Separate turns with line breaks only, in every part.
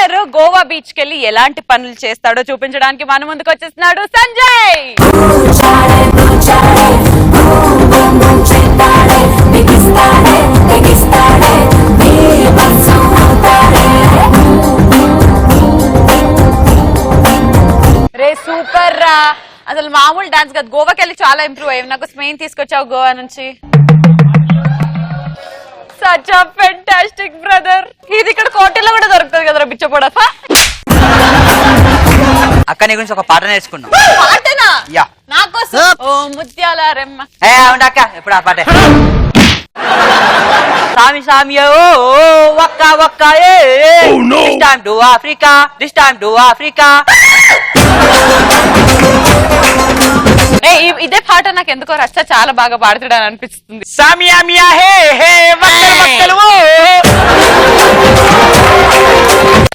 Winner Goa beach కెళ్ళి ఎలాంటి పనులు చేస్తాడో చూపించడానికి మన ముందుకు వచ్చేస్తున్నాడు సంజయ్. రే సూపర్ రా, అసలు మామూలు డాన్స్ కాదు. గోవాకి వెళ్ళి చాలా ఇంప్రూవ్ అయ్యావు. నాకు స్పెయిన్ తీసుకొచ్చావు గోవా నుంచి. Such a fantastic brother. ఇది ఇక్కడ కోటలో కూడా దొరుకుతుంది కదరా బిచ్చపోడా.
అక్క నీ గురించి ఒక పాట నేర్చుకున్నాం.
పాటనా?
యా.
నాకోసం. ఓ ముత్యాల రెమ్మ.
అక్క ఎప్పుడు ఆ పాటే. సామి సామి ఓ వక్క వక్క this time to Africa, this time to Africa.
ఇదే పాట నాకు ఎందుకో రచ్చ చాలా బాగా పాడుతాడు అని అనిపిస్తుంది.
సామియా మియా హే హే వక్కలు.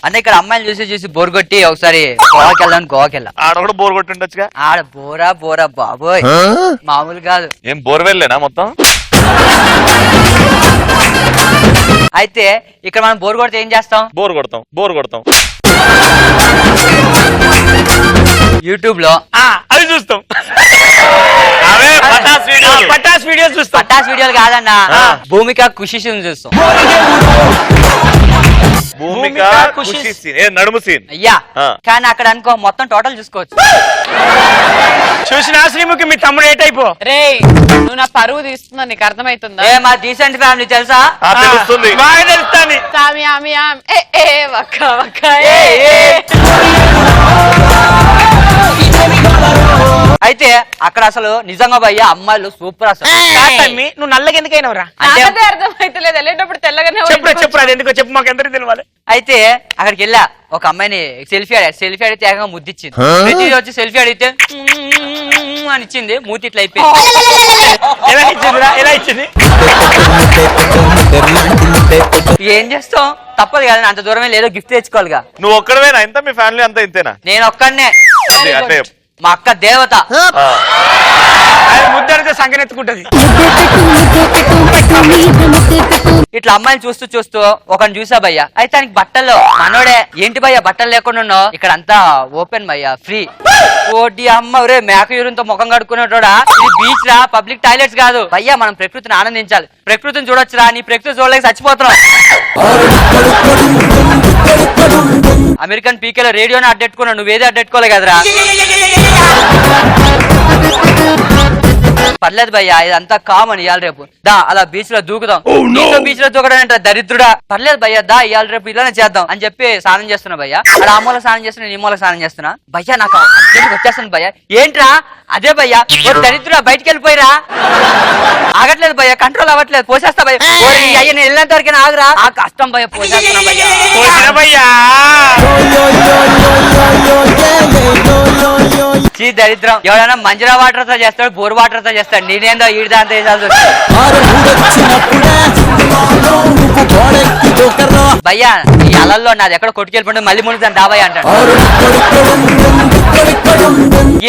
అంటే ఇక్కడ అమ్మాయిలు చూసి బోర్ కొట్టి ఒకసారి గోవాకి వెళ్దాం. గోవాకి వెళ్ళాం.
ఆడ కూడా బోర్ కొట్టి ఉండొచ్చుగా.
ఆడ బోరా బాబోయ్ మామూలు కాదు.
ఏం బోర్ వెళ్ళేనా మొత్తం?
అయితే ఇక్కడ మనం బోర్ కొడితే ఏం చేస్తాం?
బోర్ కొడతాం
యూట్యూబ్ లో
అవి చూస్తాం. పటాస్ వీడియోస్ చూస్తాం.
పటాస్ వీడియోలు కాదన్నా, భూమిక ఖుషి చూస్తాం.
భూమిక ఖుషి సీన్, నడుము సీన్.
అయ్యా కానీ అక్కడ అనుకో మొత్తం టోటల్ చూసుకోవచ్చు.
చూసిన శ్రీముఖి మీ తమ్ముడు ఏటైపో.
రే నువ్వు నా పరువు తీస్తున్నా, నీకు అర్థమవుతుందా?
ఏ మా డీసెంట్ ఫ్యామిలీ తెలుసా?
తెలుస్తుంది.
బాగా తెలుస్తాను.
సామి ఆమి ఆమ్ వక్క వక్క.
అయితే అక్కడ అసలు నిజంగా భయ్యా అమ్మాయిలు సూపర్. అసలు
నువ్వు నల్లగా ఎందుకైనవరా?
నాకదే అర్థమైతలేదు. వెళ్ళేటప్పుడు తెల్లగానే
చెప్పు అది ఎందుకో చెప్పు, మాకు ఎందరికి తెలియాలి.
అయితే అక్కడికి వెళ్ళా, ఒక అమ్మాయిని సెల్ఫీ అడిగితే ఏకంగా ముద్దిచ్చింది. ప్రతి వచ్చి సెల్ఫీ అడిగితే అని ఇచ్చింది. మూతి ఇట్లా అయిపోయింది.
ఎలా ఇచ్చింది?
ఏం చేస్తాం, తప్పదు కదా. అంత దూరమే లేదో గిఫ్ట్ తెచ్చుకోవాలిగా.
నువ్వు ఒక్కడవేనా? ఇంత మీ ఫ్యామిలీ అంతా ఇంతేనా?
నేను ఒక్కడనే.
అంటే
మా అక్క దేవత.
ముద్దరితే సంగనెత్తుకుంటది.
ఇట్లా అమ్మాయిని చూస్తూ ఒకరిని చూసా భయ్యా. అయితే ఆయనకి బట్టల్లో మనోడే. ఏంటి భయ్యా బట్టలు లేకుండా ఉన్నావు? ఇక్కడ అంతా ఓపెన్ భయ్యా, ఫ్రీ. ఓటి అమ్మ రే మేక యూరిన్తో ముఖం కడుక్కునేటోడా. ఇది బీచ్ రా, పబ్లిక్ టాయిలెట్స్ కాదు భయ్యా. మనం ప్రకృతిని ఆనందించాలి. ప్రకృతిని చూడొచ్చురా. నీ ప్రకృతి చూడలేక చచ్చిపోతున్నావు. అమెరికన్ పీకేలో రేడియోని అడ్డెట్టుకున్నావు, నువ్వేది అడ్డెట్టుకోలే కదరా. పర్లేదు భయ్యా, ఇదంతా కామన్. ఇవాళ రేపు దా అలా బీచ్ లో దూకుదాం. బీచ్ లో దూకడం అంటే దరిద్రుడా. పర్లేదు భయ్యా దా ఇవాళ రేపు ఇలానే చేద్దాం అని చెప్పి స్నానం చేస్తున్నా భయ్యా. అక్కడ ఆ మూల స్నానం చేస్తున్నా, ఈ మూల స్నానం చేస్తున్నా భయ్యా. నాకు వచ్చేస్తుంది భయ్యా. ఏంట్రా? అదే భయ్యా దరిద్రుడా బయటికి వెళ్ళిపోయిరా. ఆగట్లేదు భయ్యా, కంట్రోల్ అవ్వట్లేదు. పోసేస్తా భయ్యా. అయ్యా నేను వెళ్ళేంత వరకు ఆగురా. ఆ కష్టం భయ్యా, పోసేస్తున్నా భయ్యా. దరిద్రం. ఎవరైనా మంజరా వాటర్ తో చేస్తాడు, బోర్ వాటర్ తో చేస్తాడు. నేనేందో ఈడిదా అంత భయ్యా. ఈ అలల్లో నాది ఎక్కడ కొట్టుకెళ్ళిపోయి మళ్ళీ మునుగుతాను డాబాయ్ అంటాడు.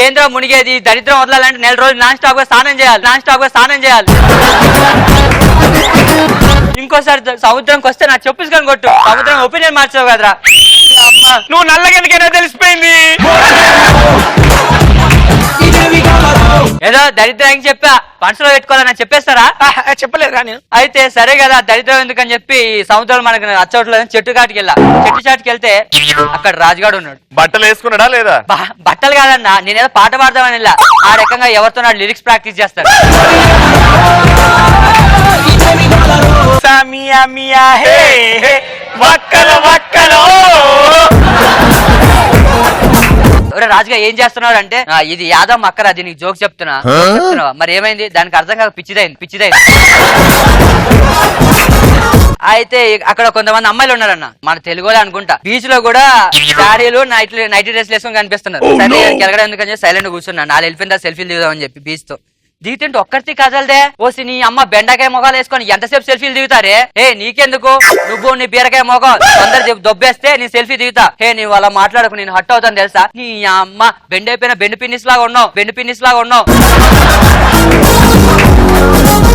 ఏంద్రో మునిగేది? దరిద్రం వదలాలంటే నెల రోజులు నాన్ స్టాప్ గా స్నానం చేయాలి. ఇంకోసారి సముద్రంకి వస్తే నా చెప్పుకొని కొట్టు. సముద్రం ఒపీనియన్ మార్చావు కదరా. అమ్మా
నువ్వు నల్లగా ఎందుకైనా తెలిసిపోయింది.
ఏదో దరిద్రానికి చెప్పా, మనసులో పెట్టుకోవాలని చెప్పేస్తారా?
చెప్పలేదు కానీ.
అయితే సరే కదా, దరిద్రం ఎందుకని చెప్పి సముద్రంలో మనకు అచ్చవట్లేదు. చెట్టు చాటుకి వెళ్తే అక్కడ రాజుగాడు ఉన్నాడు.
బట్టలు వేసుకున్నాడా లేదా?
బట్టలు కాదన్నా, నేనేదో పాట పాడదామని వెళ్ళా. ఆ రకంగా ఎవరితో నాడు లిరిక్స్ ప్రాక్టీస్ చేస్తాడు.
సామియా మియా హే హే వక్కలు వక్కలు.
రాజుగా ఏం చేస్తున్నాడు అంటే, ఇది యాదవ్ అక్కరా, అది నీకు జోక్ చెప్తున్నా. మరి ఏమైంది? దానికి అర్థం కాక పిచ్చిదైంది. అయితే అక్కడ కొంతమంది అమ్మాయిలు ఉన్నారన్న, మన తెలుగులో అనుకుంటా. బీచ్ లో కూడా శారీలు నైటీ డ్రెస్ వేసుకొని కనిపిస్తున్నారు. సరే కెలగడం ఎందుకని సైలెంట్ కూర్చున్నా. నాలుగు వెళ్ళిపోయిందా సెల్ఫీలు దిగుదామని చెప్పి బీచ్ తో. దిగుతుంటే ఒక్కరిది కదలదే. ఓసి నీ అమ్మ బెండకాయ మొగాలు వేసుకొని ఎంతసేపు సెల్ఫీలు దిగుతారే? నీకెందుకు? నువ్వు నీ బీరకాయ మొగం తొందర దొబ్బేస్తే నీ సెల్ఫీ దిగుతా. నీవు అలా మాట్లాడకు, నేను హట్ అవుతాను తెలుసా. నీ అమ్మ బెండ్ అయిపోయిన బెండ్ పిన్నిస్ లాగా ఉన్నావు.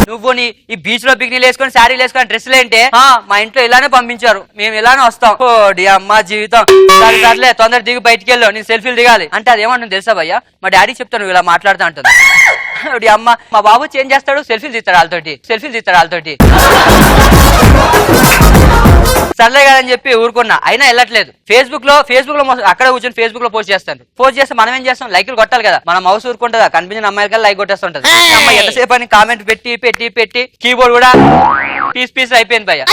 నువ్వు నీ ఈ బీచ్ లో పిక్నిక్ వేసుకొని శారీలు వేసుకొని డ్రెస్సులు ఏంటే మా ఇంట్లో ఇలానే పంపించారు, మేము ఇలానే వస్తాం. ఓడి అమ్మ జీవితం, సరే సర్లే తొందర దిగి బయటికి వెళ్ళు, నేను సెల్ఫీలు దిగాలి అంటే అదేమంటుంది తెలుసా భయ్యా, మా డాడీ చెప్తాను నువ్వు ఇలా మాట్లాడుతూ ఉంటుంది. ఓడి అమ్మ, మా బాబు చేంజ్ చేస్తాడు, సెల్ఫీలు తీస్తాడు వాళ్ళతోటి. సర్లే కదని చెప్పి ఊరుకున్నా, అయినా వెళ్ళట్లేదు. ఫేస్బుక్ లో అక్కడ కూర్చొని ఫేస్బుక్ లో పోస్ట్ చేస్తే మనం ఏం చేస్తాం, లైకులు కొట్టాలి కదా. మన మౌస్ ఊరుకుంటుందా, కనిపించిన అమ్మాయిలకి లైక్ కొట్టేస్తుంటది. అమ్మ ఎంతసేపు అని కామెంట్ పెట్టి కీబోర్డ్ కూడా పీస్ అయిపోయింది భయ్య.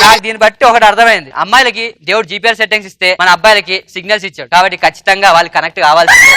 నాకు దీన్ని బట్టి ఒకటి అర్థమైంది, అమ్మాయిలకి దేవుడు జీపీఎస్ సెట్టింగ్స్ ఇస్తే మన అబ్బాయిలకి సిగ్నల్స్ ఇచ్చాడు, కాబట్టి ఖచ్చితంగా వాళ్ళు కనెక్ట్ కావాల్సిందే.